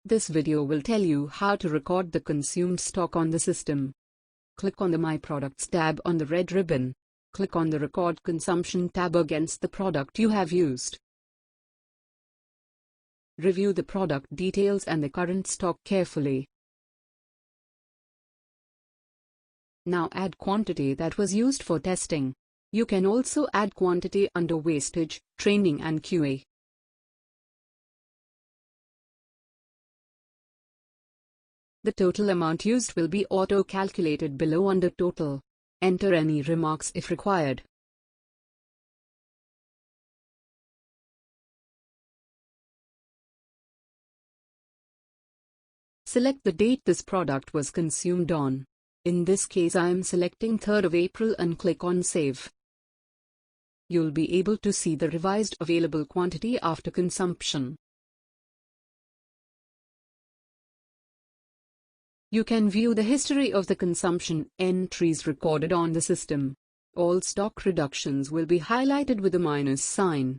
This video will tell you how to record the consumed stock on the system. Click on the My Products tab on the red ribbon. Click on the Record Consumption tab against the product you have used. Review the product details and the current stock carefully. Now add quantity that was used for testing. You can also add quantity under wastage, training and QA. The total amount used will be auto-calculated below under total. Enter any remarks if required. Select the date this product was consumed on. In this case I am selecting 3rd of April and click on Save. You'll be able to see the revised available quantity after consumption. You can view the history of the consumption entries recorded on the system. All stock reductions will be highlighted with a minus sign.